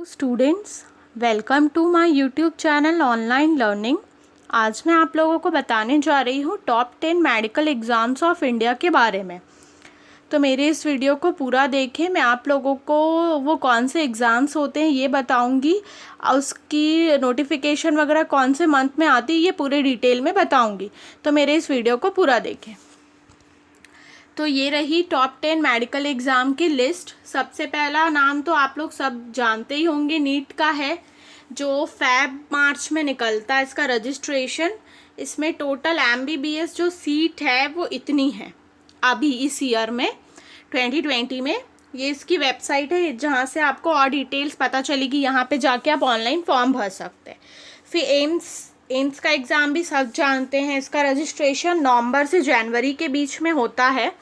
Students, welcome to my YouTube channel online learning. आज मैं आप लोगों को बताने जा रही हूँ top 10 medical exams of India के बारे में। तो मेरे इस वीडियो को पूरा देखें। मैं आप लोगों को वो कौन से एग्ज़ाम्स होते हैं ये बताऊँगी, उसकी नोटिफिकेशन वगैरह कौन से मंथ में आती है ये पूरे डिटेल में बताऊँगी। तो मेरे इस वीडियो को पूरा देखें। तो ये रही टॉप 10 मेडिकल एग्ज़ाम की लिस्ट। सबसे पहला नाम तो आप लोग सब जानते ही होंगे, नीट का है, जो मार्च में निकलता है इसका रजिस्ट्रेशन। इसमें टोटल MBBS जो सीट है वो इतनी है अभी इस ईयर में 2020 में। ये इसकी वेबसाइट है जहाँ से आपको और डिटेल्स पता चलेगी। यहाँ पे जाके आप ऑनलाइन फॉर्म भर सकते हैं। फिर एम्स का एग्ज़ाम भी सब जानते हैं। इसका रजिस्ट्रेशन नवंबर से जनवरी के बीच में होता है।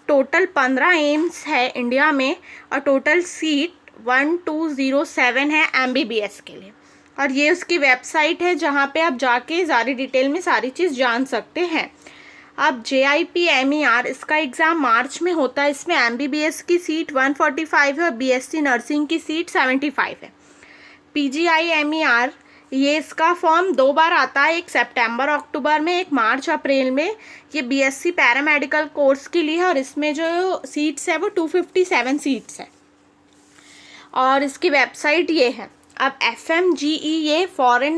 टोटल 15 एम्स है इंडिया में और टोटल सीट 1207 है MBBS के लिए। और ये उसकी वेबसाइट है जहाँ पे आप जाके सारी डिटेल में सारी चीज़ जान सकते हैं। अब JIPMER इसका एग्ज़ाम मार्च में होता है। इसमें MBBS की सीट 145 है और BSc नर्सिंग की सीट 75 है। PGIMER ये इसका फॉर्म 2 बार आता है, एक सितंबर अक्टूबर में, एक मार्च अप्रैल में। ये BSc पैरामेडिकल कोर्स के लिए है और इसमें जो सीट्स है वो 257 सीट्स है और इसकी वेबसाइट ये है। अब FMGE ये फॉरेन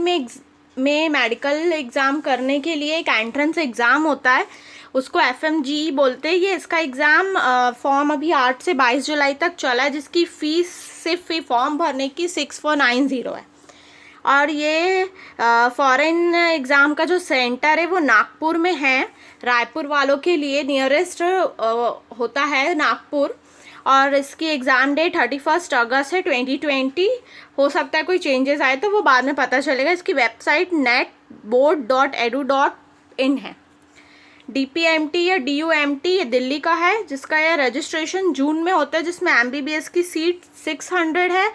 में मेडिकल एग्ज़ाम करने के लिए एक एंट्रेंस एग्ज़ाम होता है, उसको FMGE बोलते हैं। ये इसका एग्ज़ाम फॉर्म अभी 8 से 22 जुलाई तक चला है, जिसकी फ़ीस सिर्फ फॉर्म भरने की 6490 है। और ये फॉरेन एग्ज़ाम का जो सेंटर है वो नागपुर में है। रायपुर वालों के लिए नियरेस्ट होता है नागपुर। और इसकी एग्ज़ाम डेट 31 अगस्त है 2020। हो सकता है कोई चेंजेस आए तो वो बाद में पता चलेगा। इसकी वेबसाइट netboard.edu.in है। DPMT या DUMT ये दिल्ली का है, जिसका यह रजिस्ट्रेशन जून में होता है, जिसमें MBBS की सीट 600 है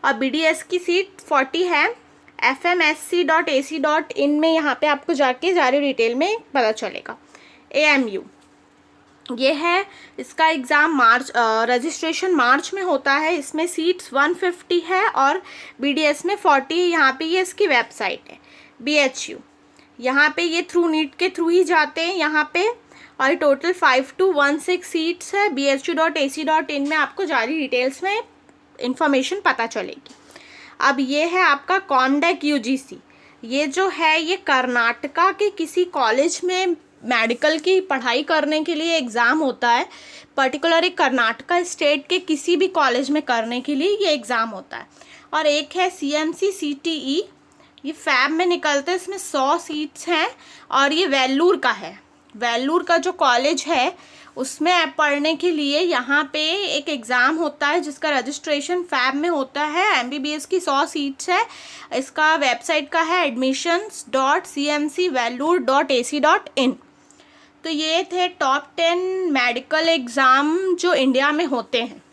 और BDS की सीट 40 है। FMSC.AC.in में यहाँ पे आपको जाके सारी डिटेल में पता चलेगा। AMU ये है, इसका एग्ज़ाम रजिस्ट्रेशन मार्च में होता है। इसमें सीट्स 150 है और BDS में 40 है। यहाँ पे ये इसकी वेबसाइट है। BHU यहाँ पे ये थ्रू नीट के थ्रू ही जाते हैं यहाँ पे, और टोटल 5216 सीट्स है। BHU.AC.in में आपको सारी डिटेल्स में इंफॉर्मेशन पता चलेगी। अब ये है आपका कॉमडेक UGC। ये जो है ये कर्नाटका के किसी कॉलेज में मेडिकल की पढ़ाई करने के लिए एग्ज़ाम होता है। पर्टिकुलर एक कर्नाटका स्टेट के किसी भी कॉलेज में करने के लिए ये एग्ज़ाम होता है। और एक है CMC CTE, ये फैब में निकलते हैं। इसमें 100 सीट्स हैं और ये वेल्लूर का है। वेल्लूर का जो कॉलेज है उसमें पढ़ने के लिए यहाँ पे एक एग्ज़ाम होता है, जिसका रजिस्ट्रेशन फैब में होता है। MBBS की 100 सीट्स है। इसका वेबसाइट का है admissions.cmcvellore.ac.in। तो ये थे टॉप 10 मेडिकल एग्ज़ाम जो इंडिया में होते हैं।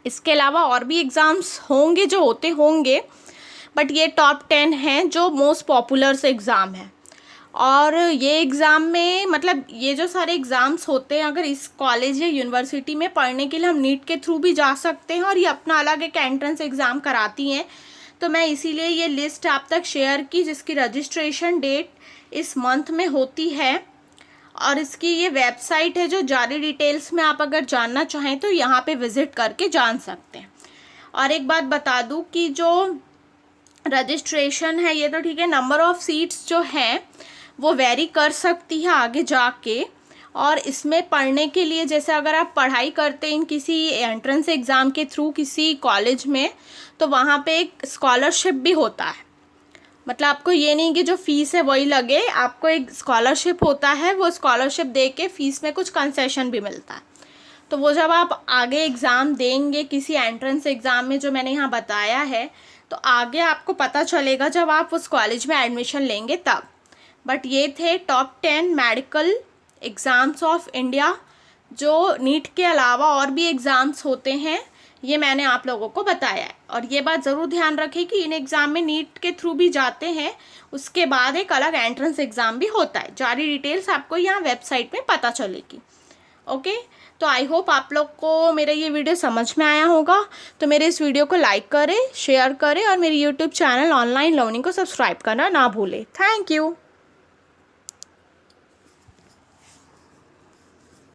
इसके अलावा और भी एग्ज़ाम्स होंगे जो होते होंगे, बट ये टॉप 10 हैं जो मोस्ट पॉपुलर से एग्ज़ाम है। और ये एग्ज़ाम में मतलब ये जो सारे एग्ज़ाम्स होते हैं, अगर इस कॉलेज या यूनिवर्सिटी में पढ़ने के लिए हम नीट के थ्रू भी जा सकते हैं और ये अपना अलग एक एंट्रेंस एग्ज़ाम कराती हैं। तो मैं इसीलिए ये लिस्ट आप तक शेयर की, जिसकी रजिस्ट्रेशन डेट इस मंथ में होती है। और इसकी ये वेबसाइट है, जो ज़्यादा डिटेल्स में आप अगर जानना चाहें तो यहाँ पे विज़िट करके जान सकते हैं। और एक बात बता दूँ कि जो रजिस्ट्रेशन है ये तो ठीक है, नंबर ऑफ़ सीट्स जो हैं वो वेरी कर सकती है आगे जाके। और इसमें पढ़ने के लिए जैसे अगर आप पढ़ाई करते हैं किसी एंट्रेंस एग्ज़ाम के थ्रू किसी कॉलेज में, तो वहाँ पे एक स्कॉलरशिप भी होता है। मतलब आपको ये नहीं कि जो फ़ीस है वही लगे, आपको एक स्कॉलरशिप होता है। वो स्कॉलरशिप दे के फ़ीस में कुछ कंसेशन भी मिलता है। तो वो जब आप आगे एग्ज़ाम देंगे किसी एंट्रेंस एग्ज़ाम में जो मैंने यहाँ बताया है, तो आगे आपको पता चलेगा जब आप उस कॉलेज में एडमिशन लेंगे तब। बट ये थे top 10 medical exams of India. जो नीट के अलावा और भी एग्ज़ाम्स होते हैं ये मैंने आप लोगों को बताया है। और ये बात ज़रूर ध्यान रखें कि इन एग्ज़ाम में नीट के थ्रू भी जाते हैं, उसके बाद एक अलग एंट्रेंस एग्ज़ाम भी होता है। सारी डिटेल्स आपको यहाँ वेबसाइट में पता चलेगी। ओके, तो आई होप आप लोग को मेरा ये वीडियो समझ में आया होगा। तो मेरे इस वीडियो को लाइक करें, शेयर करें और मेरी यूट्यूब चैनल ऑनलाइन लर्निंग को सब्सक्राइब करना ना भूलें। Thank you.